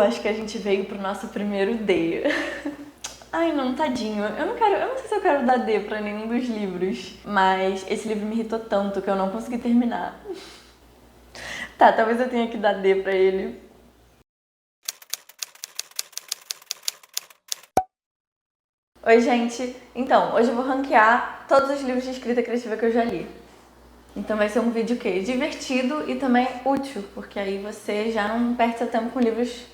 Acho que a gente veio pro nosso primeiro D. Ai, não, tadinho. Eu não sei se eu quero dar D pra nenhum dos livros, mas esse livro me irritou tanto que eu não consegui terminar. Tá, talvez eu tenha que dar D pra ele. Oi, gente. Então, hoje eu vou ranquear todos os livros de escrita criativa que eu já li. Então vai ser um vídeo o quê? Divertido e também útil, porque aí você já não perde seu tempo com livros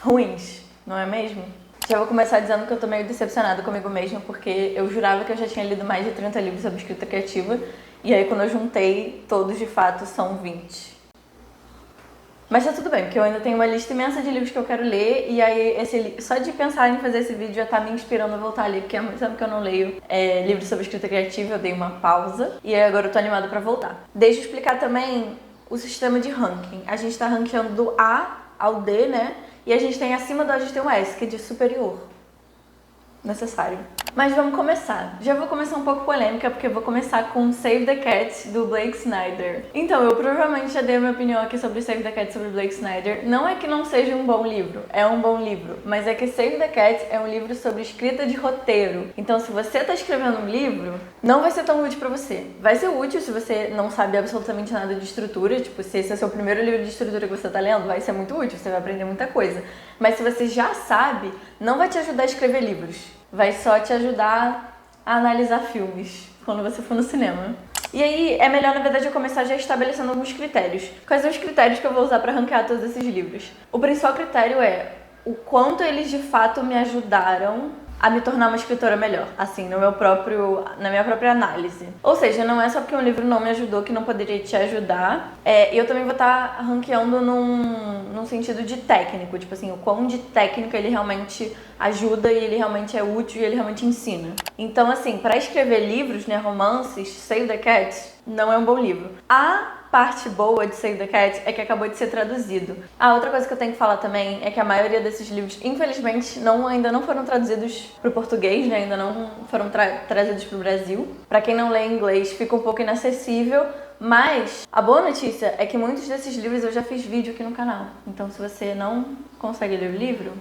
ruins, não é mesmo? Já vou começar dizendo que eu tô meio decepcionada comigo mesma, porque eu jurava que eu já tinha lido mais de 30 livros sobre escrita criativa, e aí quando eu juntei, todos de fato são 20. Mas tá tudo bem, porque eu ainda tenho uma lista imensa de livros que eu quero ler, e aí só de pensar em fazer esse vídeo já tá me inspirando a voltar a ler, porque há muito tempo que eu não leio livros sobre escrita criativa, eu dei uma pausa, e aí agora eu tô animada pra voltar. Deixa eu explicar também o sistema de ranking. A gente tá ranqueando do A ao D, né? E a gente tem acima do A, a gente tem o S, que é de superior. Necessário. Mas vamos começar. Já vou começar um pouco polêmica, porque eu vou começar com Save the Cat, do Blake Snyder. Então, eu provavelmente já dei a minha opinião aqui sobre Save the Cat, sobre Blake Snyder. Não é que não seja um bom livro, é um bom livro. Mas é que Save the Cat é um livro sobre escrita de roteiro. Então, se você tá escrevendo um livro, não vai ser tão útil pra você. Vai ser útil se você não sabe absolutamente nada de estrutura. Tipo, se esse é o seu primeiro livro de estrutura que você tá lendo, vai ser muito útil, você vai aprender muita coisa. Mas se você já sabe, não vai te ajudar a escrever livros. Vai só te ajudar a analisar filmes quando você for no cinema. E aí é melhor, na verdade, eu começar já estabelecendo alguns critérios. Quais são os critérios que eu vou usar para ranquear todos esses livros? O principal critério é o quanto eles de fato me ajudaram a me tornar uma escritora melhor, assim, na minha própria análise. Ou seja, não é só porque um livro não me ajudou que não poderia te ajudar. E eu também vou estar ranqueando num sentido de técnico, tipo assim, o quão de técnica ele realmente ajuda e ele realmente é útil e ele realmente ensina. Então, assim, para escrever livros, né, romances, Save the Cat não é um bom livro. A parte boa de Save the Cat é que acabou de ser traduzido. Outra coisa que eu tenho que falar também é que a maioria desses livros, infelizmente, ainda não foram traduzidos para o português, né? Ainda não foram trazidos para o Brasil. Para quem não lê inglês, fica um pouco inacessível, mas a boa notícia é que muitos desses livros eu já fiz vídeo aqui no canal. Então, se você não consegue ler o livro,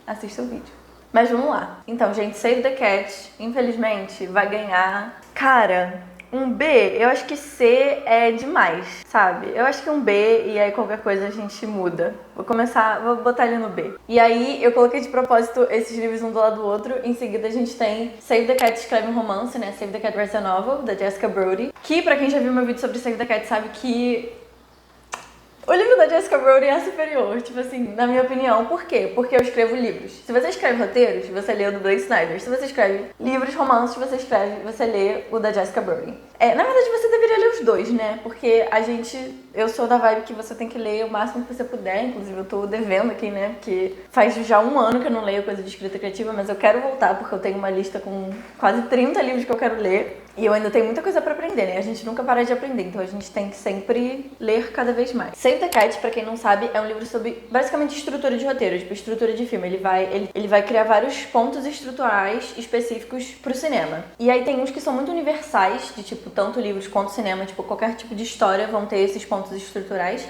assista o vídeo. Mas vamos lá. Então, gente, Save the Cat, infelizmente, vai ganhar... Cara... Um B, eu acho que C é demais, sabe? Eu acho que um B e aí qualquer coisa a gente muda. Vou botar ele no B. E aí eu coloquei de propósito esses livros um do lado do outro. Em seguida a gente tem Save the Cat escreve um romance, né? Save the Cat writes a novel, da Jessica Brody. Que pra quem já viu meu vídeo sobre Save the Cat sabe que o livro da Jessica Brody é superior, tipo assim, na minha opinião. Por quê? Porque eu escrevo livros. Se você escreve roteiros, você lê o do Blake Snyder. Se você escreve livros, romances, você lê o da Jessica Brody. Na verdade, você deveria ler os dois, né? Porque eu sou da vibe que você tem que ler o máximo que você puder. Inclusive, eu tô devendo aqui, né? Porque faz já um ano que eu não leio coisa de escrita criativa, mas eu quero voltar porque eu tenho uma lista com quase 30 livros que eu quero ler. E eu ainda tenho muita coisa pra aprender, né? A gente nunca para de aprender, então a gente tem que sempre ler cada vez mais. Save the Cat, pra quem não sabe, é um livro sobre, basicamente, estrutura de roteiro, tipo, estrutura de filme. Ele vai criar vários pontos estruturais específicos pro cinema. E aí tem uns que são muito universais, de tipo, tanto livros quanto cinema, tipo, qualquer tipo de história vão ter esses pontos estruturais,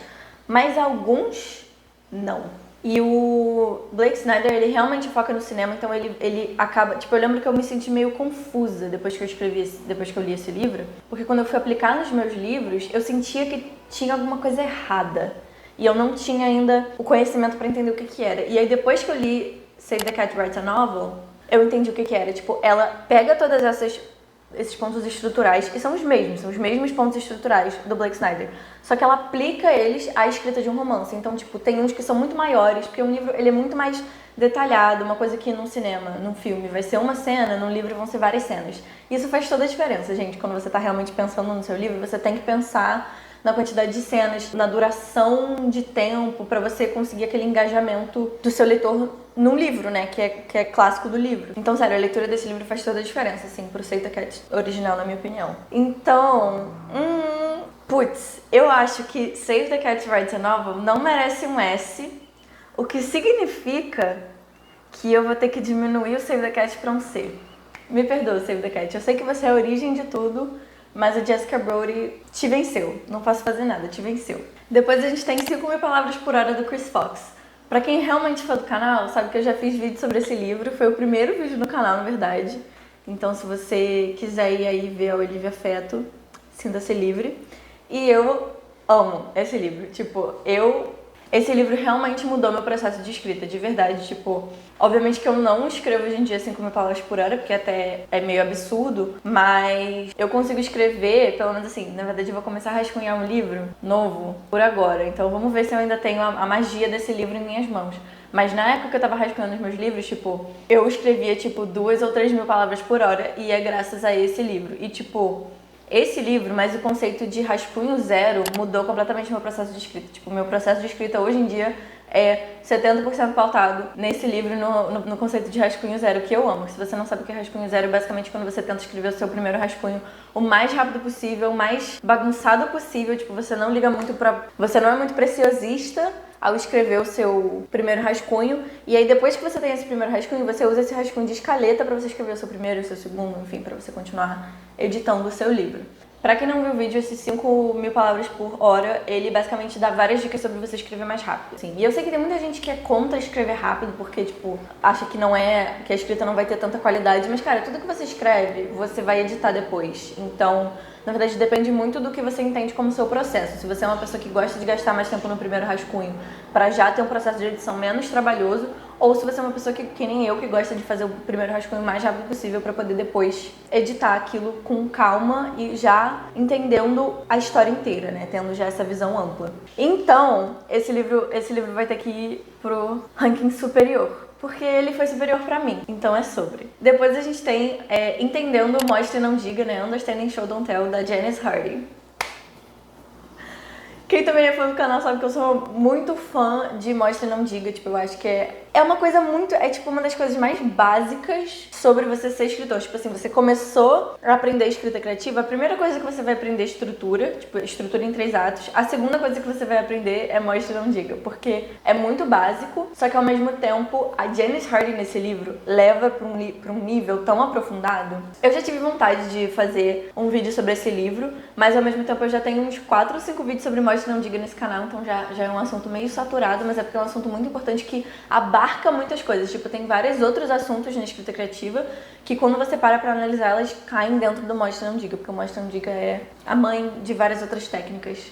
mas alguns não. E o Blake Snyder, ele realmente foca no cinema, então ele acaba... Tipo, eu lembro que eu me senti meio confusa depois que eu li esse livro, porque quando eu fui aplicar nos meus livros, eu sentia que tinha alguma coisa errada. E eu não tinha ainda o conhecimento pra entender o que era. E aí depois que eu li Save the Cat Writes a Novel, eu entendi o que era. Tipo, ela pega todas esses pontos estruturais, e são os mesmos pontos estruturais do Blake Snyder. Só que ela aplica eles à escrita de um romance. Então, tipo, tem uns que são muito maiores, porque um livro ele é muito mais detalhado, uma coisa que num cinema, num filme, vai ser uma cena, num livro vão ser várias cenas. Isso faz toda a diferença, gente. Quando você tá realmente pensando no seu livro, você tem que pensar na quantidade de cenas, na duração de tempo, pra você conseguir aquele engajamento do seu leitor num livro, né, que é clássico do livro. Então, sério, a leitura desse livro faz toda a diferença, assim, pro Save the Cat original, na minha opinião. Então, eu acho que Save the Cat Writes a Novel não merece um S, o que significa que eu vou ter que diminuir o Save the Cat pra um C. Me perdoa, Save the Cat, eu sei que você é a origem de tudo, mas a Jessica Brody te venceu. Não posso fazer nada, te venceu. Depois a gente tem 5.000 Palavras por Hora do Chris Fox. Pra quem realmente é fã do canal, sabe que eu já fiz vídeo sobre esse livro. Foi o primeiro vídeo no canal, na verdade. Então, se você quiser ir aí ver a Olivia Feto, sinta-se livre. E eu amo esse livro. Tipo, esse livro realmente mudou meu processo de escrita, de verdade. Tipo, obviamente que eu não escrevo hoje em dia 5.000 palavras por hora, porque até é meio absurdo, mas eu consigo escrever, pelo menos assim, na verdade eu vou começar a rascunhar um livro novo por agora. Então vamos ver se eu ainda tenho a magia desse livro em minhas mãos. Mas na época que eu tava rascunhando os meus livros, tipo, eu escrevia, tipo, 2.000 ou 3.000 palavras por hora, e é graças a esse livro. E, tipo, esse livro, mas o conceito de rascunho zero mudou completamente o meu processo de escrita. Tipo, o meu processo de escrita hoje em dia é 70% pautado nesse livro, no conceito de rascunho zero, que eu amo. Se você não sabe o que é rascunho zero, é basicamente quando você tenta escrever o seu primeiro rascunho o mais rápido possível, o mais bagunçado possível. Tipo, você não liga muito pra... Você não é muito preciosista ao escrever o seu primeiro rascunho, e aí depois que você tem esse primeiro rascunho, você usa esse rascunho de escaleta pra você escrever o seu primeiro e o seu segundo, enfim, pra você continuar editando o seu livro. Pra quem não viu o vídeo, esses 5.000 palavras por hora, ele basicamente dá várias dicas sobre você escrever mais rápido. Sim, e eu sei que tem muita gente que é contra escrever rápido, porque, tipo, acha que que a escrita não vai ter tanta qualidade, mas, cara, tudo que você escreve, você vai editar depois. Então, na verdade, depende muito do que você entende como seu processo. Se você é uma pessoa que gosta de gastar mais tempo no primeiro rascunho pra já ter um processo de edição menos trabalhoso, ou se você é uma pessoa que nem eu, que gosta de fazer o primeiro rascunho o mais rápido possível pra poder depois editar aquilo com calma e já entendendo a história inteira, né? Tendo já essa visão ampla. Então, esse livro vai ter que ir pro ranking superior, porque ele foi superior pra mim, então é sobre. Depois a gente tem Entendendo, Mostre e Não Diga, né? Understanding Show Don't Tell, da Janice Harding. Quem também é fã do canal sabe que eu sou muito fã de Mostre e Não Diga. Tipo, eu acho que é uma coisa muito... É tipo uma das coisas mais básicas sobre você ser escritor. Tipo assim, você começou a aprender escrita criativa, a primeira coisa que você vai aprender é estrutura. Tipo, estrutura em 3 atos. A segunda coisa que você vai aprender é Mostre e Não Diga. Porque é muito básico, só que ao mesmo tempo a Janice Harding nesse livro leva pra um nível tão aprofundado. Eu já tive vontade de fazer um vídeo sobre esse livro, mas ao mesmo tempo eu já tenho uns 4 ou 5 vídeos sobre Mostre e Não Diga nesse canal, então já é um assunto meio saturado, mas é porque é um assunto muito importante que abarca muitas coisas. Tipo, tem vários outros assuntos na escrita criativa que quando você para pra analisar, elas caem dentro do Mostre e Não Diga, porque o Mostre e Não Diga é a mãe de várias outras técnicas.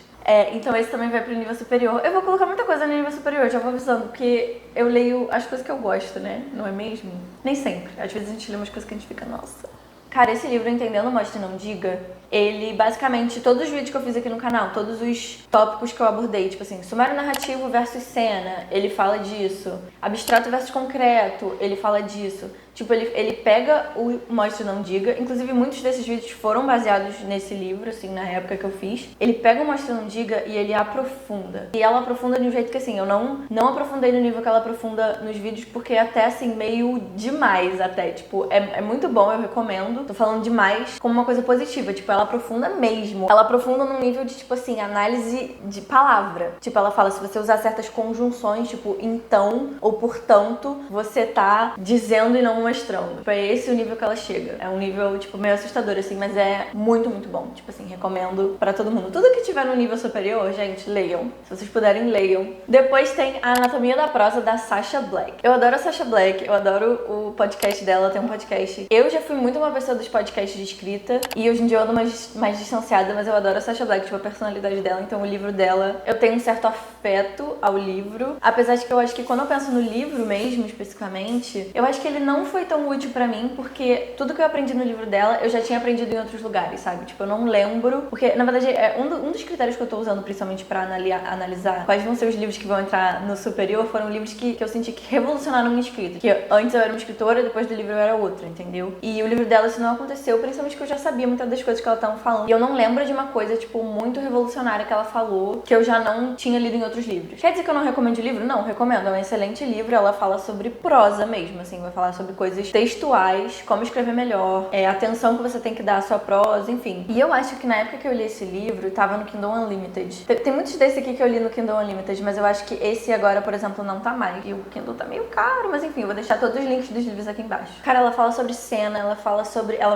Então esse também vai pro nível superior. Eu vou colocar muita coisa no nível superior, já vou avisando, porque eu leio as coisas que eu gosto, né? Não é mesmo? Nem sempre. Às vezes a gente lê umas coisas que a gente fica, nossa. Cara, esse livro, Entendendo, Mostre e Não Diga, ele basicamente, todos os vídeos que eu fiz aqui no canal, todos os tópicos que eu abordei, tipo assim, sumário narrativo versus cena, ele fala disso. Abstrato versus concreto, ele fala disso. Tipo, ele pega o Mostre e Não Diga, inclusive muitos desses vídeos foram baseados nesse livro, assim, na época que eu fiz. Ele pega o Mostre e Não Diga e ele aprofunda. E ela aprofunda de um jeito que, assim, eu não aprofundei no nível que ela aprofunda nos vídeos, porque é até, assim, meio demais até. Tipo, é muito bom, eu recomendo. Tô falando demais como uma coisa positiva. Tipo, ela aprofunda mesmo. Ela aprofunda num nível de, tipo assim, análise de palavra. Tipo, ela fala, se você usar certas conjunções, tipo, então ou portanto, você tá dizendo e não mostrando. Tipo, é esse o nível que ela chega. É um nível, tipo, meio assustador, assim, mas é muito, muito bom. Tipo assim, recomendo pra todo mundo. Tudo que tiver no nível superior, gente, leiam. Se vocês puderem, leiam. Depois tem a Anatomia da Prosa, da Sacha Black. Eu adoro a Sacha Black, eu adoro o podcast dela, tem um podcast. Eu já fui muito uma pessoa dos podcasts de escrita, e hoje em dia eu ando mais distanciada, mas eu adoro a Sacha Black, tipo, a personalidade dela. Então o livro dela, eu tenho um certo afeto ao livro. Apesar de que eu acho que quando eu penso no livro mesmo, especificamente, eu acho que ele não foi tão útil pra mim, porque tudo que eu aprendi no livro dela, eu já tinha aprendido em outros lugares, sabe? Tipo, eu não lembro, porque, na verdade, um dos critérios que eu tô usando, principalmente pra analisar quais vão ser os livros que vão entrar no superior, foram livros que eu senti que revolucionaram minha escrita. Que antes eu era uma escritora, depois do livro eu era outra, entendeu? E o livro dela, isso não aconteceu, principalmente porque eu já sabia muitas das coisas que ela tava falando. E eu não lembro de uma coisa, tipo, muito revolucionária que ela falou, que eu já não tinha lido em outros livros. Quer dizer que eu não recomendo o livro? Não, recomendo. É um excelente livro, ela fala sobre prosa mesmo, assim, vai falar sobre coisas textuais, como escrever melhor, a atenção que você tem que dar à sua prosa, enfim. E eu acho que na época que eu li esse livro, tava no Kindle Unlimited. Tem muitos desses aqui que eu li no Kindle Unlimited, mas eu acho que esse agora, por exemplo, não tá mais. E o Kindle tá meio caro, mas enfim, eu vou deixar todos os links dos livros aqui embaixo. Cara, ela fala sobre cena, ela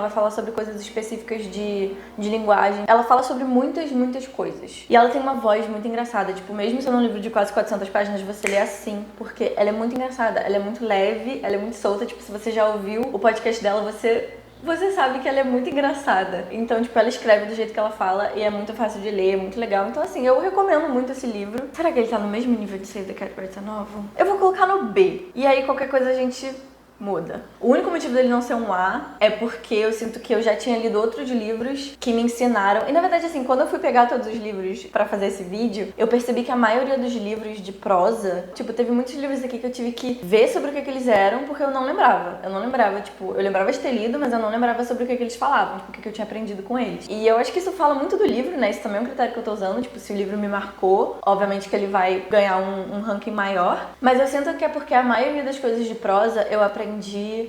vai falar sobre coisas específicas de linguagem. Ela fala sobre muitas coisas. E ela tem uma voz muito engraçada. Tipo, mesmo sendo um livro de quase 400 páginas, você lê assim, porque ela é muito engraçada. Ela é muito leve, ela é muito solta. Tipo, se você já ouviu o podcast dela, você sabe que ela é muito engraçada. Então, tipo, ela escreve do jeito que ela fala e é muito fácil de ler, é muito legal. Então, assim, eu recomendo muito esse livro. Será que ele tá no mesmo nível de Save the Cat Birds Novo? Eu vou colocar no B. E aí, qualquer coisa a gente muda. O único motivo dele não ser um A é porque eu sinto que eu já tinha lido outros livros que me ensinaram. E na verdade, assim, quando eu fui pegar todos os livros pra fazer esse vídeo, eu percebi que a maioria dos livros de prosa, tipo, teve muitos livros aqui que eu tive que ver sobre o que eles eram, porque eu não lembrava. Eu não lembrava, tipo, eu lembrava de ter lido, mas eu não lembrava sobre o que eles falavam, tipo, o que eu tinha aprendido com eles. E eu acho que isso fala muito do livro, né? Isso também é um critério que eu tô usando, tipo, se o livro me marcou, obviamente que ele vai ganhar um ranking maior. Mas eu sinto que é porque a maioria das coisas de prosa eu aprendi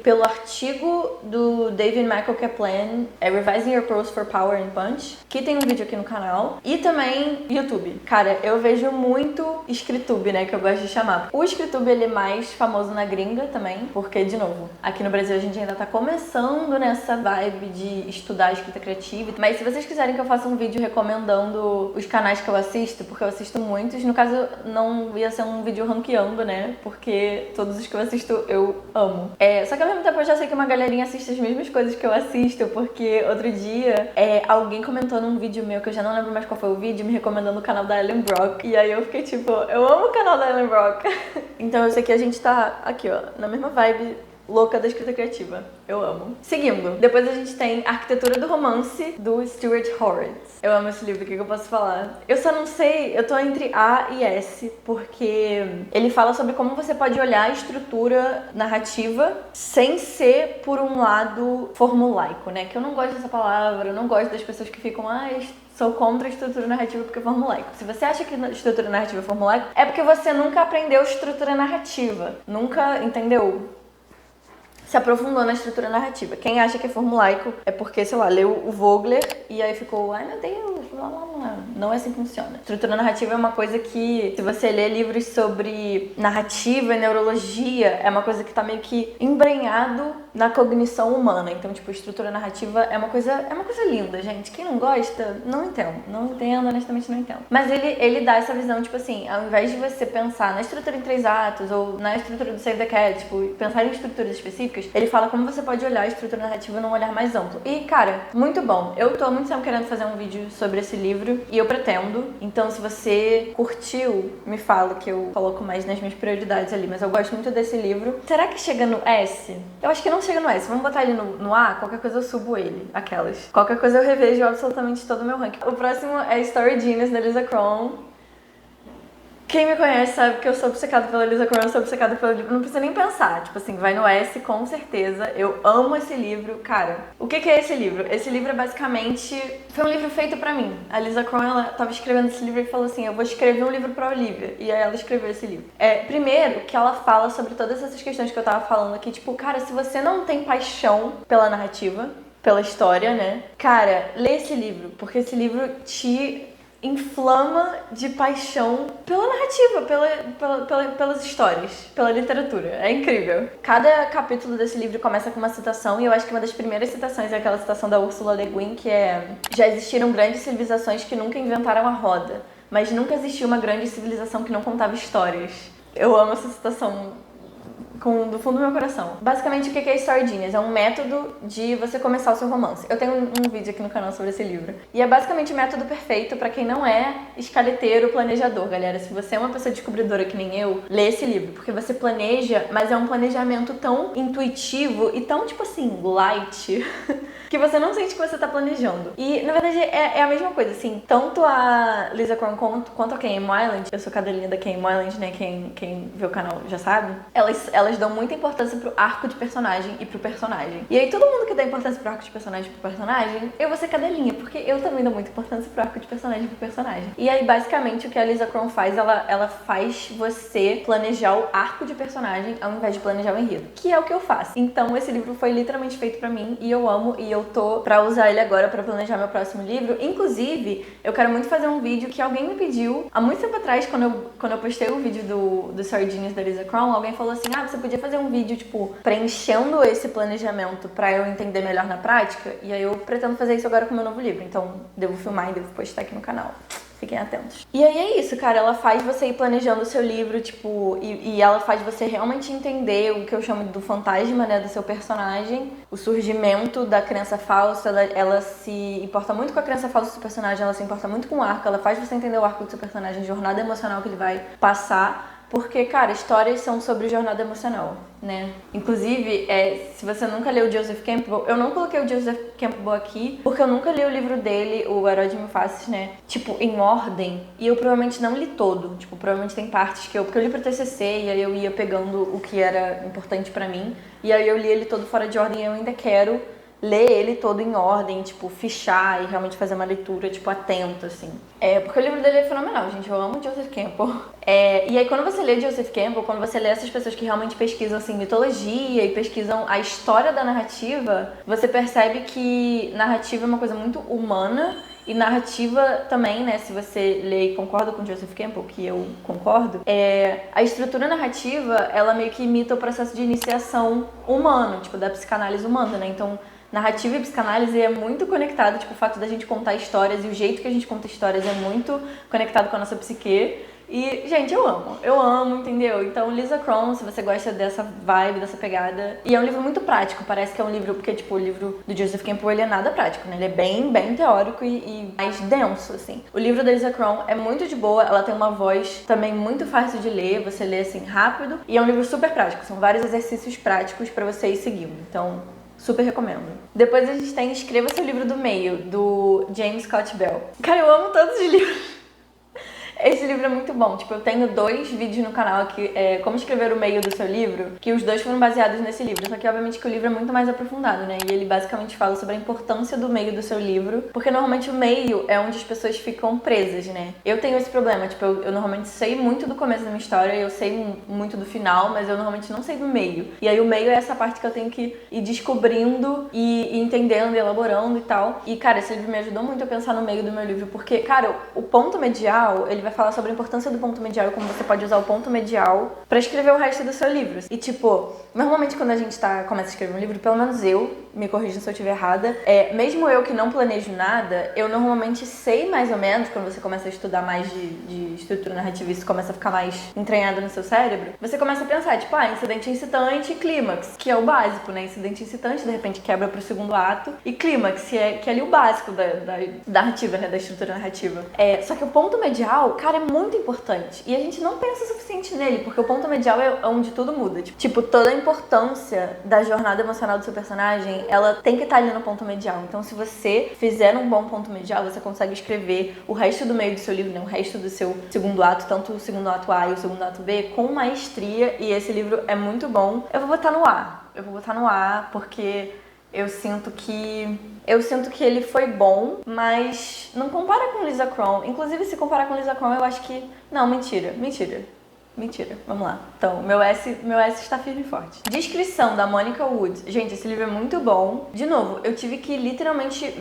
pelo artigo do David Michael Kaplan, Revising Your Prose for Power and Punch, que tem um vídeo aqui no canal, e também YouTube. Cara, eu vejo muito Escritube, né, que eu gosto de chamar. O Escritube, ele é mais famoso na gringa também, porque, de novo, aqui no Brasil a gente ainda tá começando nessa vibe de estudar escrita criativa. Mas se vocês quiserem que eu faça um vídeo recomendando os canais que eu assisto, porque eu assisto muitos, no caso não ia ser um vídeo ranqueando, né, porque todos os que eu assisto eu amo. Só que ao mesmo tempo eu já sei que uma galerinha assiste as mesmas coisas que eu assisto, porque outro dia alguém comentou num vídeo meu, que eu já não lembro mais qual foi o vídeo, me recomendando o canal da Ellen Brock. E aí eu fiquei tipo, eu amo o canal da Ellen Brock. Então eu sei que a gente tá aqui, ó, na mesma vibe louca da escrita criativa. Eu amo. Seguindo, depois a gente tem Arquitetura do Romance, do Stuart Horowitz. Eu amo esse livro, o que eu posso falar? Eu só não sei, eu tô entre A e S, porque ele fala sobre como você pode olhar a estrutura narrativa sem ser por um lado formulaico, né? Que eu não gosto dessa palavra, eu não gosto das pessoas que ficam, sou contra a estrutura narrativa porque é formulaico. Se você acha que a estrutura narrativa é formulaico, é porque você nunca aprendeu estrutura narrativa. Nunca, entendeu? Se aprofundou na estrutura narrativa. Quem acha que é formulaico é porque, sei lá, leu o Vogler e aí ficou, ai meu Deus, blá blá blá. Não é assim que funciona. Estrutura narrativa é uma coisa que, se você lê livros sobre narrativa e neurologia, é uma coisa que tá meio que embrenhado na cognição humana. Então, tipo, estrutura narrativa é uma coisa linda, gente. Quem não gosta, não entendo, honestamente não entendo. Mas ele dá essa visão, tipo assim, ao invés de você pensar na estrutura em 3 atos ou na estrutura do Save the Cat, tipo, pensar em estruturas específicas, ele fala como você pode olhar a estrutura narrativa num olhar mais amplo. E, cara, muito bom. Eu tô há muito tempo querendo fazer um vídeo sobre esse livro e eu pretendo. Então, se você curtiu, me fala que eu coloco mais nas minhas prioridades ali. Mas eu gosto muito desse livro. Será que chega no S? Eu acho que não chega no S. Vamos botar ele no A? Qualquer coisa eu subo ele. Aquelas. Qualquer coisa eu revejo absolutamente todo o meu ranking. O próximo é Story Genius, da Lisa Cron. Quem me conhece sabe que eu sou obcecada pela Lisa Cron, eu sou obcecada pelo livro. Não precisa nem pensar. Tipo assim, vai no S com certeza. Eu amo esse livro. Cara, o que é esse livro? Esse livro é basicamente... Foi um livro feito pra mim. A Lisa Cron, ela tava escrevendo esse livro e falou assim, eu vou escrever um livro pra Olivia. E aí ela escreveu esse livro. Primeiro, que ela fala sobre todas essas questões que eu tava falando aqui. Tipo, cara, se você não tem paixão pela narrativa, pela história, né? Cara, lê esse livro. Porque esse livro te inflama de paixão pela narrativa, pelas histórias, pela literatura. É incrível. Cada capítulo desse livro começa com uma citação, e eu acho que uma das primeiras citações é aquela citação da Ursula Le Guin, que é: já existiram grandes civilizações que nunca inventaram a roda, mas nunca existiu uma grande civilização que não contava histórias. Eu amo essa citação do fundo do meu coração. Basicamente, o que é Story Genius? É um método de você começar o seu romance. Eu tenho um vídeo aqui no canal sobre esse livro. E é basicamente o método perfeito pra quem não é escaleteiro, planejador, galera. Se você é uma pessoa descobridora que nem eu, lê esse livro. Porque você planeja, mas é um planejamento tão intuitivo e tão, tipo assim, light, que você não sente que você tá planejando. E, na verdade, é a mesma coisa, assim. Tanto a Lisa Cron quanto a Kim Moylan, eu sou cadelinha da Kim Moylan, né? Quem vê o canal já sabe. Elas elas dão muita importância pro arco de personagem e pro personagem. E aí todo mundo que dá importância pro arco de personagem e pro personagem, eu vou ser cadelinha, porque eu também dou muita importância pro arco de personagem e pro personagem. E aí, basicamente, o que a Lisa Cron faz, ela faz você planejar o arco de personagem ao invés de planejar o enredo, que é o que eu faço. Então, esse livro foi literalmente feito pra mim e eu amo, e eu tô pra usar ele agora pra planejar meu próximo livro. Inclusive, eu quero muito fazer um vídeo que alguém me pediu há muito tempo atrás, quando eu postei o vídeo do Sardinhas da Lisa Cron, alguém falou assim, você podia fazer um vídeo, tipo, preenchendo esse planejamento pra eu entender melhor na prática, e aí eu pretendo fazer isso agora com o meu novo livro, então devo filmar e devo postar aqui no canal. Fiquem atentos. E aí é isso, cara. Ela faz você ir planejando o seu livro, tipo, e ela faz você realmente entender o que eu chamo do fantasma, né, do seu personagem, o surgimento da crença falsa. Ela se importa muito com a crença falsa do seu personagem, ela se importa muito com o arco, ela faz você entender o arco do seu personagem, a jornada emocional que ele vai passar. Porque, cara, histórias são sobre jornada emocional, né? Inclusive, se você nunca leu o Joseph Campbell, eu não coloquei o Joseph Campbell aqui, porque eu nunca li o livro dele, O Herói de Mil Faces, né? Tipo, em ordem. E eu provavelmente não li todo. Tipo, provavelmente tem partes porque eu li pro TCC, e aí eu ia pegando o que era importante pra mim. E aí eu li ele todo fora de ordem, e eu ainda quero ler ele todo em ordem, tipo, fichar e realmente fazer uma leitura, tipo, atenta, assim. Porque o livro dele é fenomenal, gente. Eu amo Joseph Campbell. E aí, quando você lê Joseph Campbell, quando você lê essas pessoas que realmente pesquisam, assim, mitologia e pesquisam a história da narrativa, você percebe que narrativa é uma coisa muito humana. E narrativa também, né, se você lê e concorda com Joseph Campbell, que eu concordo, a estrutura narrativa, ela meio que imita o processo de iniciação humano, tipo, da psicanálise humana, né? Então, narrativa e psicanálise é muito conectado, tipo, o fato da gente contar histórias e o jeito que a gente conta histórias é muito conectado com a nossa psique. E, gente, eu amo, entendeu? Então, Lisa Cron, se você gosta dessa vibe, dessa pegada. E é um livro muito prático, parece que é um livro, porque, tipo, o livro do Joseph Campbell, ele é nada prático, né? Ele é bem, bem teórico e mais denso, assim. O livro da Lisa Cron é muito de boa, ela tem uma voz também muito fácil de ler, você lê, assim, rápido. E é um livro super prático, são vários exercícios práticos pra você ir seguindo. Então, super recomendo. Depois a gente tem Escreva Seu Livro do Meio, do James Scott Bell. Cara, eu amo todos os livros. Esse livro é muito bom, tipo, eu tenho 2 vídeos no canal aqui, como escrever o meio do seu livro, que os 2 foram baseados nesse livro, só que obviamente que o livro é muito mais aprofundado, né, e ele basicamente fala sobre a importância do meio do seu livro, porque normalmente o meio é onde as pessoas ficam presas, né. Eu tenho esse problema, tipo, eu normalmente sei muito do começo da minha história, eu sei muito do final, mas eu normalmente não sei do meio, e aí o meio é essa parte que eu tenho que ir descobrindo e entendendo e elaborando e tal, e cara, esse livro me ajudou muito a pensar no meio do meu livro, porque, cara, o ponto medial, ele vai falar sobre a importância do ponto medial e como você pode usar o ponto medial pra escrever o resto do seu livro. E tipo, normalmente quando a gente começa a escrever um livro, pelo menos eu, me corrija se eu estiver errada, mesmo eu que não planejo nada, eu normalmente sei mais ou menos, quando você começa a estudar mais de estrutura narrativa e isso começa a ficar mais entranhado no seu cérebro, você começa a pensar, tipo, incidente incitante e clímax, que é o básico, né? Incidente incitante, de repente quebra pro segundo ato, e clímax, que é ali o básico da narrativa, né? Da estrutura narrativa. Só que o ponto medial, cara, é muito importante. E a gente não pensa o suficiente nele, porque o ponto medial é onde tudo muda. Tipo, toda a importância da jornada emocional do seu personagem, ela tem que estar ali no ponto medial. Então, se você fizer um bom ponto medial, você consegue escrever o resto do meio do seu livro, né? O resto do seu segundo ato, tanto o segundo ato A e o segundo ato B, com maestria. E esse livro é muito bom. Eu vou botar no A, porque eu sinto que ele foi bom, mas não compara com Lisa Cron. Inclusive, se comparar com Lisa Cron, eu acho que... Não, mentira. Vamos lá. Então, meu S está firme e forte. Descrição, da Monica Wood. Gente, esse livro é muito bom. De novo, eu tive que literalmente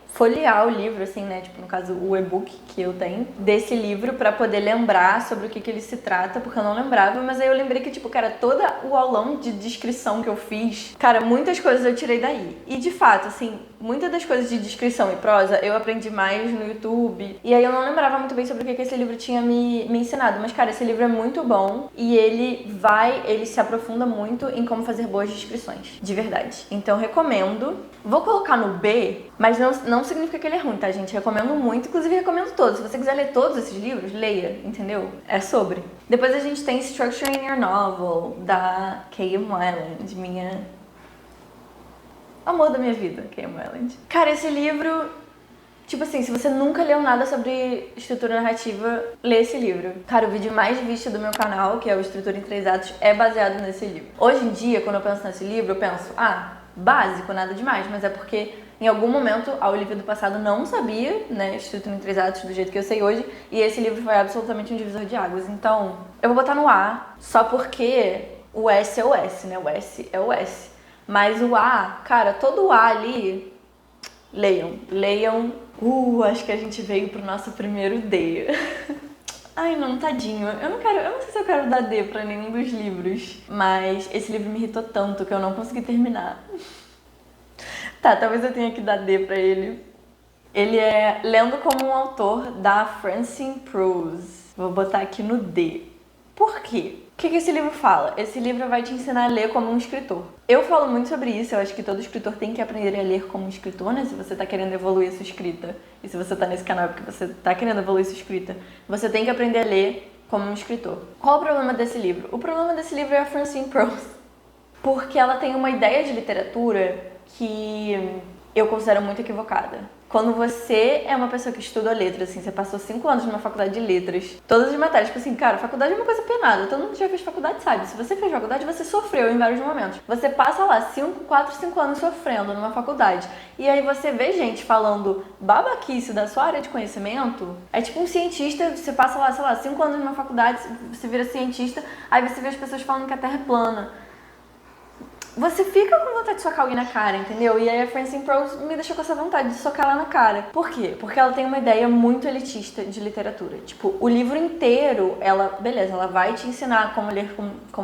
folhear o livro, assim, né? Tipo, no caso, o e-book que eu tenho desse livro pra poder lembrar sobre o que ele se trata, porque eu não lembrava, mas aí eu lembrei que, tipo, cara, todo o aulão de descrição que eu fiz, cara, muitas coisas eu tirei daí. E, de fato, assim, muitas das coisas de descrição e prosa eu aprendi mais no YouTube, e aí eu não lembrava muito bem sobre o que esse livro tinha me ensinado, mas, cara, esse livro é muito bom, e ele se aprofunda muito em como fazer boas descrições, de verdade. Então, recomendo. Vou colocar no B, mas não significa que ele é ruim, tá, gente? Recomendo muito, inclusive recomendo todos. Se você quiser ler todos esses livros, leia, entendeu? É sobre. Depois a gente tem Structuring Your Novel, da K.M. Weiland, amor da minha vida, K.M. Weiland. Cara, esse livro Tipo assim, se você nunca leu nada sobre estrutura narrativa, lê esse livro. Cara, o vídeo mais visto do meu canal, que é o Estrutura em 3 Atos, é baseado nesse livro. Hoje em dia, quando eu penso nesse livro, eu penso, básico, nada demais, mas é porque em algum momento a Olivia do passado não sabia, né, Estrutura em 3 Atos do jeito que eu sei hoje, e esse livro foi absolutamente um divisor de águas. Então, eu vou botar no A, só porque o S é o S, né, o S é o S. Mas o A, cara, todo o A ali, leiam. Acho que a gente veio pro nosso primeiro D. Ai, não, tadinho. Eu não sei se eu quero dar D pra nenhum dos livros. Mas esse livro me irritou tanto que eu não consegui terminar. Tá, talvez eu tenha que dar D pra ele. Ele é Lendo como um Autor, da Francine Prose. Vou botar aqui no D. Por quê? O que esse livro fala? Esse livro vai te ensinar a ler como um escritor. Eu falo muito sobre isso, eu acho que todo escritor tem que aprender a ler como um escritor, né? Se você tá querendo evoluir a sua escrita, e se você tá nesse canal é porque você tá querendo evoluir a sua escrita, você tem que aprender a ler como um escritor. Qual o problema desse livro? O problema desse livro é a Francine Prose, porque ela tem uma ideia de literatura que eu considero muito equivocada. Quando você é uma pessoa que estuda letras, assim, você passou 5 anos numa faculdade de letras, todas as matérias, tipo assim, cara, faculdade é uma coisa penada, todo mundo que já fez faculdade sabe, se você fez faculdade, você sofreu em vários momentos. Você passa lá 4, 5 anos sofrendo numa faculdade, e aí você vê gente falando babaquice da sua área de conhecimento, é tipo um cientista, você passa lá, sei lá, 5 anos numa faculdade, você vira cientista, aí você vê as pessoas falando que a Terra é plana. Você fica com vontade de socar alguém na cara, entendeu? E aí a Francine Prose me deixou com essa vontade de socar ela na cara. Por quê? Porque ela tem uma ideia muito elitista de literatura. Tipo, o livro inteiro, ela vai te ensinar como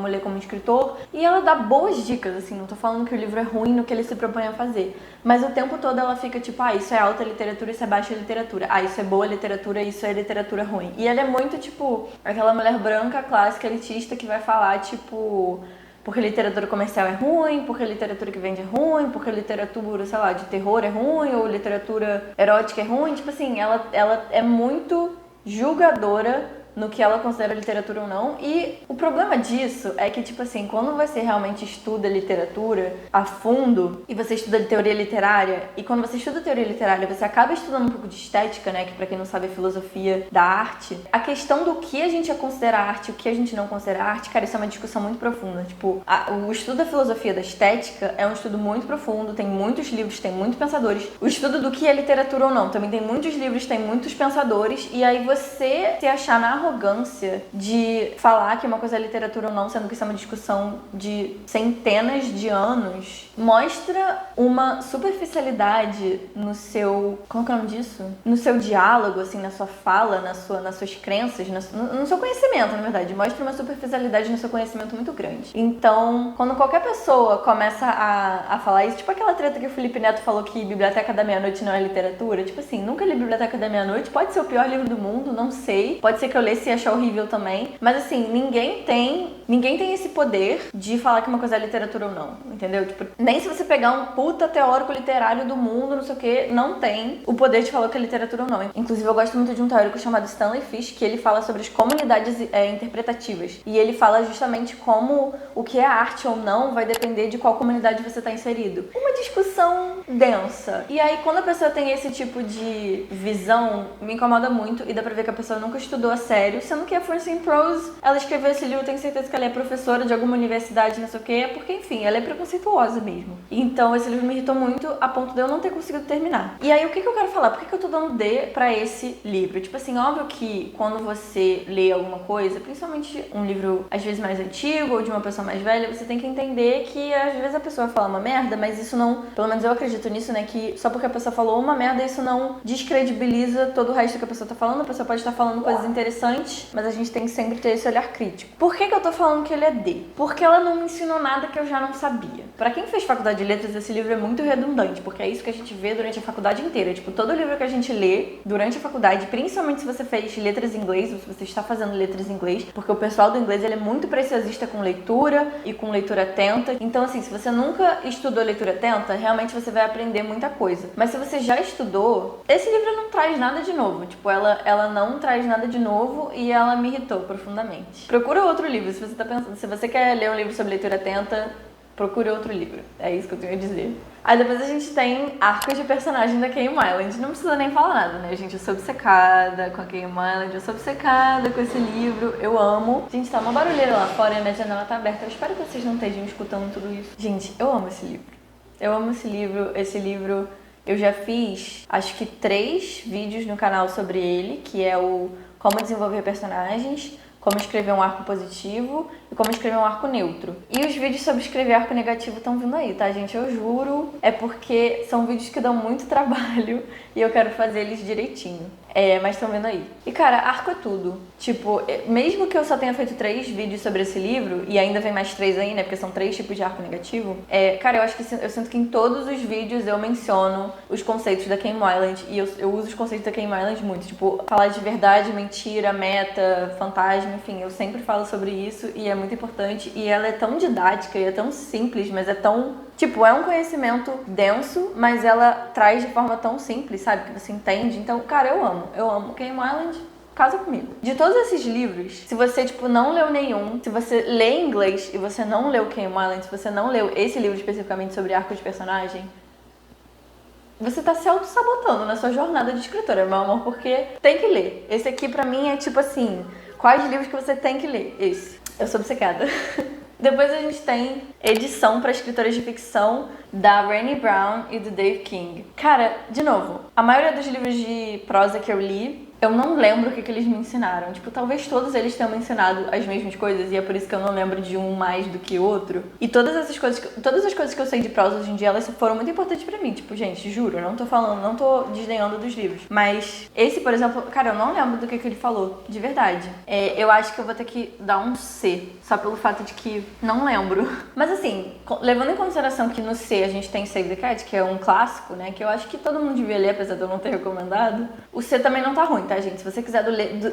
ler como escritor, e ela dá boas dicas, assim, não tô falando que o livro é ruim no que ele se propõe a fazer. Mas o tempo todo ela fica tipo, isso é alta literatura, isso é baixa literatura. Isso é boa literatura, isso é literatura ruim. E ela é muito, tipo, aquela mulher branca, clássica, elitista, que vai falar, tipo, porque literatura comercial é ruim, porque literatura que vende é ruim, porque literatura, sei lá, de terror é ruim, ou literatura erótica é ruim. Tipo assim, ela é muito julgadora no que ela considera literatura ou não. E o problema disso é que, tipo assim, quando você realmente estuda literatura a fundo, e você estuda teoria literária, e quando você estuda teoria literária, você acaba estudando um pouco de estética, né, que pra quem não sabe é filosofia da arte, a questão do que a gente considera arte e o que a gente não considera arte, cara, isso é uma discussão muito profunda. Tipo, o estudo da filosofia da estética é um estudo muito profundo, tem muitos livros, tem muitos pensadores. O estudo do que é literatura ou não, também tem muitos livros, tem muitos pensadores, e aí você se achar na arrogância de falar que uma coisa é literatura ou não, sendo que isso é uma discussão de centenas de anos, mostra uma superficialidade no seu... Como é que é o nome disso? No seu diálogo, assim, na sua fala, nas suas crenças, no seu conhecimento, na verdade. Mostra uma superficialidade no seu conhecimento muito grande. Então, quando qualquer pessoa começa a falar isso, tipo aquela treta que o Felipe Neto falou que Biblioteca da Meia-Noite não é literatura, tipo assim, nunca li Biblioteca da Meia-Noite, pode ser o pior livro do mundo, não sei, pode ser que eu lesse e achar horrível também, mas assim, ninguém tem esse poder de falar que uma coisa é literatura ou não, entendeu? Tipo, nem se você pegar um puta teórico literário do mundo, não sei o que, não tem o poder de falar que é literatura ou não. Inclusive, eu gosto muito de um teórico chamado Stanley Fish, que ele fala sobre as comunidades interpretativas, e ele fala justamente como o que é arte ou não vai depender de qual comunidade você está inserido. Uma discussão densa. E aí, quando a pessoa tem esse tipo de visão, me incomoda muito, e dá pra ver que a pessoa nunca estudou a sério, sendo que a Francine Prose, ela escreveu esse livro, eu tenho certeza que ela é professora de alguma universidade, não sei o que, porque, enfim, ela é preconceituosa mesmo. Então, esse livro me irritou muito a ponto de eu não ter conseguido terminar. E aí, o que eu quero falar? Por que eu tô dando D pra esse livro? Tipo assim, óbvio que quando você lê alguma coisa, principalmente um livro, às vezes, mais antigo, ou de uma pessoa mais velha, você tem que entender que, às vezes, a pessoa fala uma merda, mas isso não... Pelo menos eu acredito nisso, né? Que só porque a pessoa falou uma merda, isso não descredibiliza todo o resto que a pessoa tá falando. A pessoa pode estar falando coisas interessantes, mas a gente tem que sempre ter esse olhar crítico. Por que eu tô falando que ele é D? Porque ela não me ensinou nada que eu já não sabia. Pra quem fez faculdade de letras, esse livro é muito redundante, porque é isso que a gente vê durante a faculdade inteira. Tipo, todo livro que a gente lê durante a faculdade, principalmente se você fez letras em inglês, ou se você está fazendo letras em inglês, porque o pessoal do inglês, ele é muito preciosista com leitura e com leitura atenta. Então, assim, se você nunca estudou leitura atenta, realmente você vai aprender muita coisa. Mas se você já estudou, esse livro não traz nada de novo. Tipo, ela não traz nada de novo e ela me irritou profundamente. Procura outro livro, se você tá pensando, se você quer ler um livro sobre leitura atenta, procure outro livro. É isso que eu tenho a dizer. Aí depois a gente tem arcos de personagem da Kay Island. Não precisa nem falar nada, né, gente? Eu sou obcecada com a Kay Island, eu sou obcecada com esse livro, eu amo. Gente, tá uma barulheira lá fora e a minha janela tá aberta. Eu espero que vocês não estejam escutando tudo isso. Gente, eu amo esse livro. Eu amo esse livro. Eu já fiz, acho que 3 vídeos no canal sobre ele, que é o Como Desenvolver Personagens, Como Escrever um Arco Positivo e Como Escrever um Arco Neutro. E os vídeos sobre escrever arco negativo estão vindo aí, tá, gente? Eu juro, é porque são vídeos que dão muito trabalho e eu quero fazer eles direitinho. Mas estão vendo aí. E, cara, arco é tudo. Tipo, mesmo que eu só tenha feito 3 vídeos sobre esse livro, e ainda vem mais 3 aí, né? Porque são 3 tipos de arco negativo. Cara, eu acho que eu sinto que em todos os vídeos eu menciono os conceitos da Kay Island. E eu uso os conceitos da Kay Island muito. Tipo, falar de verdade, mentira, meta, fantasma, enfim. Eu sempre falo sobre isso e é muito importante. E ela é tão didática e é tão simples, mas é tão... Tipo, é um conhecimento denso, mas ela traz de forma tão simples, sabe? Que você entende. Então, cara, eu amo Kay Island, casa comigo. De todos esses livros, se você, tipo, não leu nenhum, se você lê inglês e você não leu Kay Island, se você não leu esse livro especificamente sobre arcos de personagem, você tá se auto-sabotando na sua jornada de escritora, meu amor, porque tem que ler. Esse aqui, pra mim, é tipo assim, quais livros que você tem que ler? Esse. Eu sou obcecada. Depois a gente tem edição para escritores de ficção da Brené Brown e do Dave King. Cara, de novo, a maioria dos livros de prosa que eu li, eu não lembro o que eles me ensinaram. Tipo, talvez todos eles tenham me ensinado as mesmas coisas e é por isso que eu não lembro de um mais do que outro. E todas as coisas que eu sei de prosa hoje em dia, elas foram muito importantes pra mim. Tipo, gente, juro, não tô desdenhando dos livros. Mas esse, por exemplo, cara, eu não lembro do que ele falou, de verdade. Eu acho que eu vou ter que dar um C, só pelo fato de que não lembro. Mas assim, levando em consideração que no C a gente tem Save the Cat, que é um clássico, né, que eu acho que todo mundo devia ler, apesar de eu não ter recomendado, o C também não tá ruim, tá, gente? Se você quiser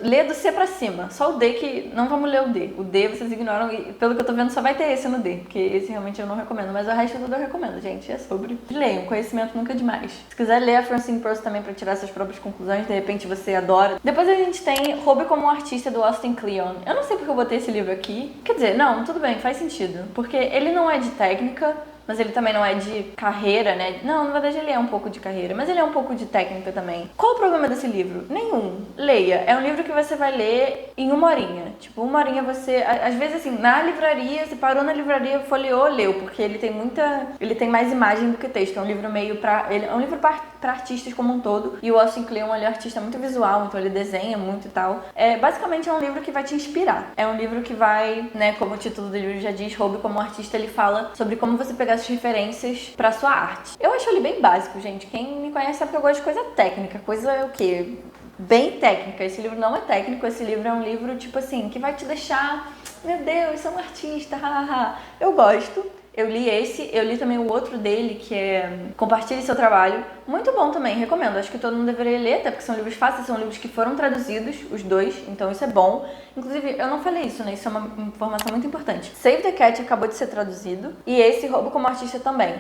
ler do C pra cima, só o D que... Não vamos ler o D. O D vocês ignoram e, pelo que eu tô vendo, só vai ter esse no D, porque esse realmente eu não recomendo, mas o resto tudo eu recomendo, gente. É sobre... Leiam, conhecimento nunca é demais. Se quiser ler a Francine Prose também pra tirar suas próprias conclusões, de repente você adora. Depois a gente tem Roube como um Artista, do Austin Kleon. Eu não sei porque eu botei esse livro aqui. Quer dizer, não, tudo bem, faz sentido. Porque ele não é de técnica, mas ele também não é de carreira, né? Não, na verdade ele é um pouco de carreira, mas ele é um pouco de técnica também. Qual o problema desse livro? Nenhum. Leia. É um livro que você vai ler em 1 horinha. Tipo, 1 horinha você... Às vezes, assim, na livraria, você parou na livraria, folheou, leu, porque ele tem muita... Ele tem mais imagem do que texto. É um livro meio pra... Ele é um livro pra artistas como um todo. E o Austin Kleon, ele é um artista muito visual, então ele desenha muito e tal. Basicamente é um livro que vai te inspirar. É um livro que vai, né, como o título do livro já diz, Roube como um Artista, ele fala sobre como você pegar essas referências pra sua arte. Eu acho ele bem básico, gente. Quem me conhece sabe que eu gosto de coisa técnica. Coisa o quê? Bem técnica. Esse livro não é técnico, esse livro é um livro, tipo assim, que vai te deixar... Meu Deus, sou um artista, hahaha. Eu gosto. Eu li esse, eu li também o outro dele, que é Compartilhe Seu Trabalho. Muito bom também, recomendo. Acho que todo mundo deveria ler, até porque são livros fáceis, são livros que foram traduzidos, os dois, então isso é bom. Inclusive, eu não falei isso, né? Isso é uma informação muito importante. Save the Cat acabou de ser traduzido, e esse Roubo como Artista também.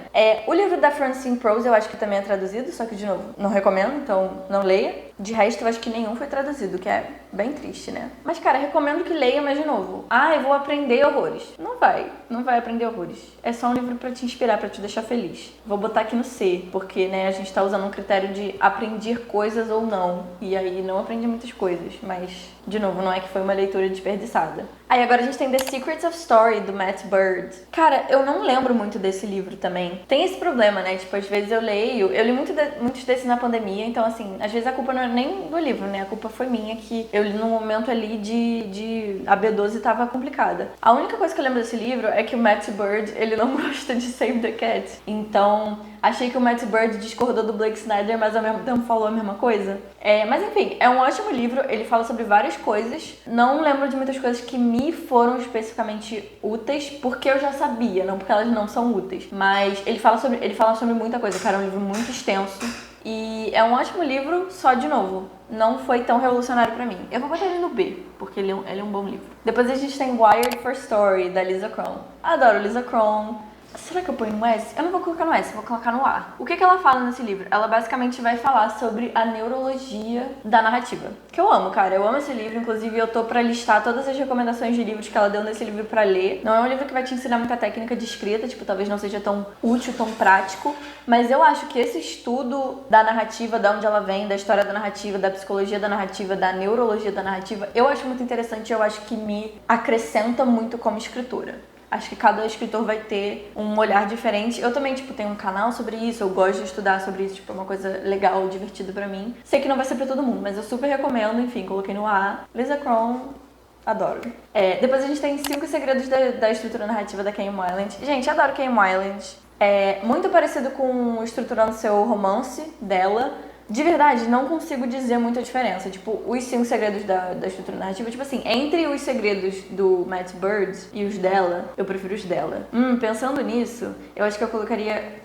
O livro da Francine Prose eu acho que também é traduzido, só que, de novo, não recomendo, então não leia. De resto, eu acho que nenhum foi traduzido, que é bem triste, né? Mas, cara, recomendo que leia, mas, de novo, eu vou aprender horrores. Não vai aprender horrores. É só um livro pra te inspirar, pra te deixar feliz. Vou botar aqui no C, porque, né, a gente tá usando um critério de aprender coisas ou não. E aí não aprendi muitas coisas, mas, de novo, não é que foi uma leitura desperdiçada. Aí agora a gente tem The Secrets of Story, do Matt Bird. Cara, eu não lembro muito desse livro também. Tem esse problema, né? Tipo, às vezes eu li muitos desses na pandemia, então assim, às vezes a culpa não é nem do livro, né? A culpa foi minha, que eu li num momento ali de a B12 tava complicada. A única coisa que eu lembro desse livro é que o Matt Bird, ele não gosta de Save the Cat. Então, achei que o Matt Bird discordou do Blake Snyder, mas ao mesmo tempo falou a mesma coisa. Mas enfim, é um ótimo livro, ele fala sobre várias coisas. Não lembro de muitas coisas que me foram especificamente úteis, porque eu já sabia, não porque elas não são úteis. Mas ele fala sobre muita coisa, cara, é um livro muito extenso. E é um ótimo livro, só de novo, não foi tão revolucionário pra mim. Eu vou botar ele no B, porque ele é um bom livro. Depois a gente tem Wired for Story, da Lisa Cron. Adoro Lisa Cron. Será que eu ponho no S? Eu não vou colocar no S, vou colocar no A. O que ela fala nesse livro? Ela basicamente vai falar sobre a neurologia da narrativa. Que eu amo, cara. Eu amo esse livro. Inclusive, eu tô pra listar todas as recomendações de livros que ela deu nesse livro pra ler. Não é um livro que vai te ensinar muita técnica de escrita, tipo, talvez não seja tão útil, tão prático. Mas eu acho que esse estudo da narrativa, de onde ela vem, da história da narrativa, da psicologia da narrativa, da neurologia da narrativa, eu acho muito interessante e eu acho que me acrescenta muito como escritora. Acho que cada escritor vai ter um olhar diferente. Eu também, tipo, tenho um canal sobre isso, eu gosto de estudar sobre isso, tipo, é uma coisa legal, divertida pra mim. Sei que não vai ser pra todo mundo, mas eu super recomendo, enfim, coloquei no A. Lisa Kron, adoro. Depois a gente tem 5 segredos da estrutura narrativa da Kay Moyland. Gente, adoro Kay Moyland. É muito parecido com Estruturando Seu Romance dela. De verdade, não consigo dizer muita diferença. Tipo, os 5 segredos da estrutura narrativa, tipo assim, entre os segredos do Matt Bird e os dela, eu prefiro os dela. Pensando nisso, eu acho que eu colocaria...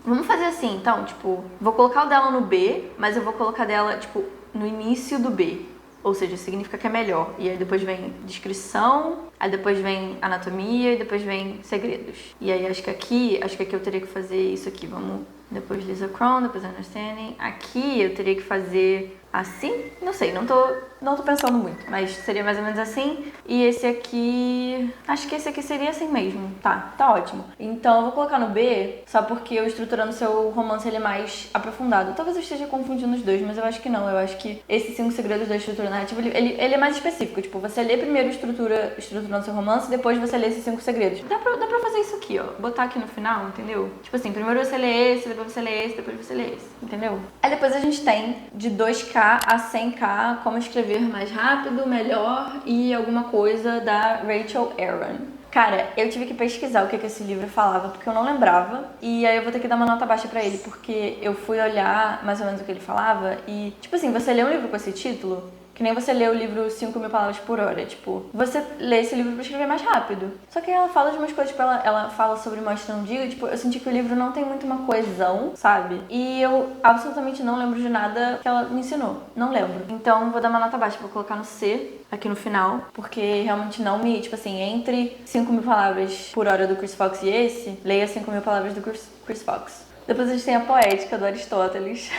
Vamos fazer assim, então, tipo, vou colocar o dela no B, mas eu vou colocar dela, tipo, no início do B. Ou seja, significa que é melhor. E aí depois vem descrição, aí depois vem anatomia e depois vem segredos. E aí acho que aqui eu teria que fazer isso aqui. Vamos... Depois Lisa Kron, depois Understanding. Aqui eu teria que fazer assim? Não sei, não tô pensando muito, mas seria mais ou menos assim. E esse aqui... Acho que esse aqui seria assim mesmo. Tá ótimo. Então eu vou colocar no B, só porque o Estruturando Seu Romance ele é mais aprofundado. Talvez eu esteja confundindo os dois, mas eu acho que não. Eu acho que esses 5 segredos da estrutura narrativa, ele é mais específico. Tipo, você lê primeiro Estruturando Seu Romance, depois você lê esses 5 segredos. Dá pra fazer isso aqui, ó. Botar aqui no final, entendeu? Tipo assim, primeiro você lê esse, depois você lê esse, depois você lê esse. Entendeu? Aí depois a gente tem de 2K a 100K, como escrever mais rápido, melhor e alguma coisa da Rachel Aaron. Cara, eu tive que pesquisar o que esse livro falava, porque eu não lembrava. E aí eu vou ter que dar uma nota baixa pra ele, porque eu fui olhar mais ou menos o que ele falava. E, tipo assim, você lê um livro com esse título... Que nem você lê o livro 5.000 palavras por hora, tipo, você lê esse livro pra escrever mais rápido. Só que aí ela fala de umas coisas, tipo, ela fala sobre Mostra Não Diga, tipo, eu senti que o livro não tem muito uma coesão, sabe? E eu absolutamente não lembro de nada que ela me ensinou, não lembro. Então vou dar uma nota baixa, vou colocar no C, aqui no final, porque realmente não me, tipo assim, entre 5.000 palavras por hora do Chris Fox e esse, leia 5.000 palavras do Chris Fox. Depois a gente tem a Poética do Aristóteles.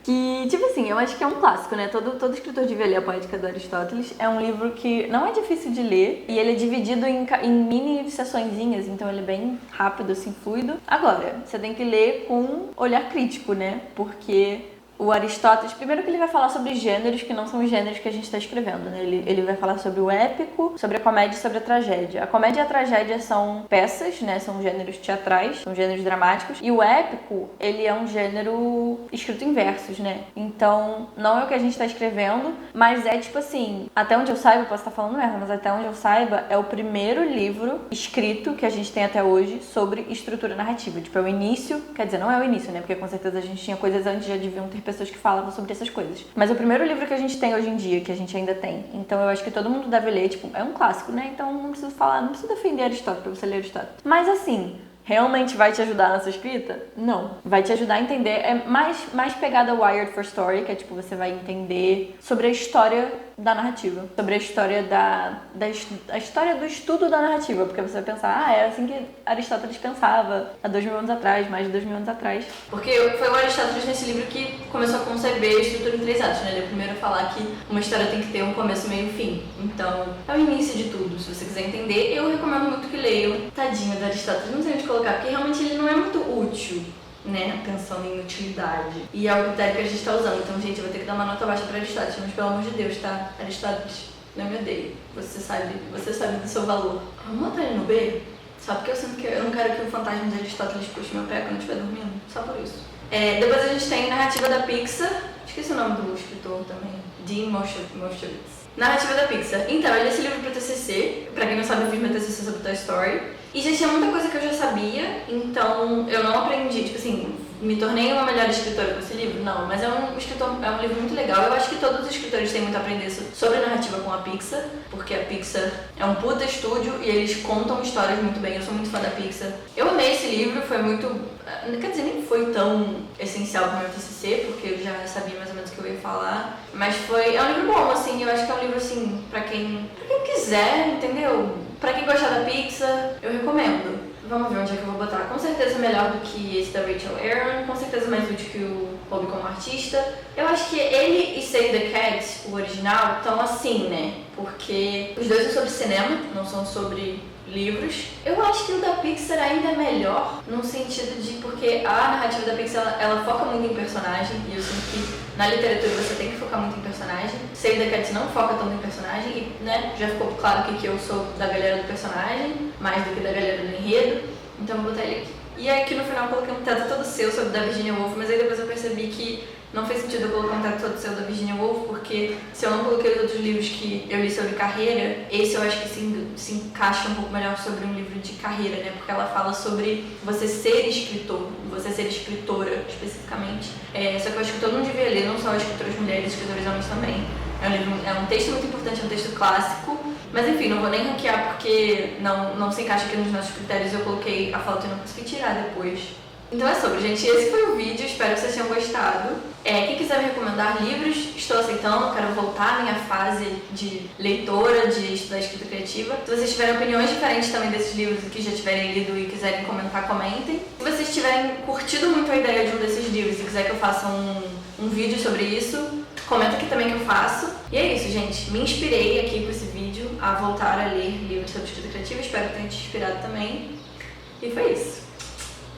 Que, tipo assim, eu acho que é um clássico, né? Todo escritor devia ler a Poética do Aristóteles. É um livro que não é difícil de ler e ele é dividido em mini sessõezinhas, então ele é bem rápido, assim, fluido. Agora, você tem que ler com olhar crítico, né? Porque o Aristóteles, primeiro que ele vai falar sobre gêneros que não são os gêneros que a gente está escrevendo, né? Ele vai falar sobre o épico, sobre a comédia e sobre a tragédia. A comédia e a tragédia são peças, né? São gêneros teatrais, são gêneros dramáticos. E o épico, ele é um gênero escrito em versos, né? Então, não é o que a gente está escrevendo, mas é tipo assim, até onde eu saiba, eu posso estar falando merda, mas até onde eu saiba, é o primeiro livro escrito que a gente tem até hoje sobre estrutura narrativa. Tipo, é o início, quer dizer, não é o início, né? Porque com certeza a gente tinha coisas antes, já deviam ter pessoas que falavam sobre essas coisas. Mas é o primeiro livro que a gente tem hoje em dia, que a gente ainda tem. Então eu acho que todo mundo deve ler, tipo, é um clássico, né? Então não preciso falar, não preciso defender Aristóteles pra você ler Aristóteles. Mas assim, realmente vai te ajudar na sua escrita? Não. Vai te ajudar a entender, é mais pegada Wired for Story, que é tipo, você vai entender sobre a história da narrativa, sobre a história a história do estudo da narrativa, porque você vai pensar, é assim que Aristóteles pensava há 2.000 anos atrás, mais de 2.000 anos atrás. Porque foi o Aristóteles nesse livro que começou a conceber a estrutura em 3 atos, né? Ele é o primeiro a falar que uma história tem que ter um começo, meio e fim. Então, é o início de tudo. Se você quiser entender, eu recomendo muito que leiam. Tadinho do Aristóteles, não sei onde colocar, porque realmente ele não é muito útil, né, pensando em utilidade. E é o critério que a gente está usando. Então, gente, eu vou ter que dar uma nota baixa para Aristóteles, mas pelo amor de Deus, tá? Aristóteles, não me odeie. Você sabe do seu valor. Vamos botar ele no B? Só porque eu sinto que eu não quero que o fantasma de Aristóteles puxe meu pé quando eu estiver dormindo. Só por isso. Depois a gente tem narrativa da Pixar. Esqueci o nome do escritor também. Dean Moskowitz. Narrativa da Pixar. Então, eu li esse livro pro TCC. Pra quem não sabe, eu fiz meu TCC sobre Toy Story. E já tinha muita coisa que eu já sabia, então eu não aprendi, tipo assim, me tornei uma melhor escritora com esse livro? Não, mas é um livro muito legal. Eu acho que todos os escritores têm muito a aprender sobre narrativa com a Pixar, porque a Pixar é um puta estúdio e eles contam histórias muito bem. Eu sou muito fã da Pixar. Eu amei esse livro, foi muito... Quer dizer, nem foi tão essencial pro meu TCC, porque eu já sabia mais ou menos o que eu ia falar. Mas é um livro bom, assim, eu acho que é um livro, assim, pra quem quiser, entendeu? Pra quem gostar da Pixar, eu recomendo. Vamos ver onde é que eu vou botar. Com certeza melhor do que esse da Rachel Aaron, com certeza mais útil que o Pobe como artista. Eu acho que ele e Save the Cat, o original, estão assim, né? Porque os dois são sobre cinema, não são sobre livros. Eu acho que o da Pixar ainda é melhor, no sentido de porque a narrativa da Pixar ela foca muito em personagem, e eu sinto que na literatura você tem que focar muito em personagem. Save the Cat não foca tanto em personagem, e né, já ficou claro que eu sou da galera do personagem, mais do que da galera do enredo, então eu vou botar ele aqui. E aí aqui no final eu coloquei um teto todo seu sobre da Virginia Woolf, mas aí depois eu percebi que não fez sentido eu colocar um teto todo seu da Virginia Woolf, porque se eu não coloquei os outros livros que eu li sobre carreira, esse eu acho que se encaixa um pouco melhor sobre um livro de carreira, né? Porque ela fala sobre você ser escritor, você ser escritora especificamente. Só que eu acho que todo mundo devia ler, não só escritoras mulheres, escritores homens também. É um texto muito importante, é um texto clássico, mas enfim, não vou nem ranquear porque não se encaixa aqui nos nossos critérios, eu coloquei a foto e não consegui tirar depois. Então é sobre, gente, esse foi o vídeo, espero que vocês tenham gostado. Quem quiser me recomendar livros, estou aceitando, quero voltar à minha fase de leitora, de estudar escrita criativa. Se vocês tiverem opiniões diferentes também desses livros que já tiverem lido e quiserem comentar, comentem. Se vocês tiverem curtido muito a ideia de um desses livros e quiser que eu faça um vídeo sobre isso, comenta aqui também que eu faço. E é isso, gente. Me inspirei aqui com esse vídeo a voltar a ler livros sobre escrita criativa. Espero que tenha te inspirado também. E foi isso.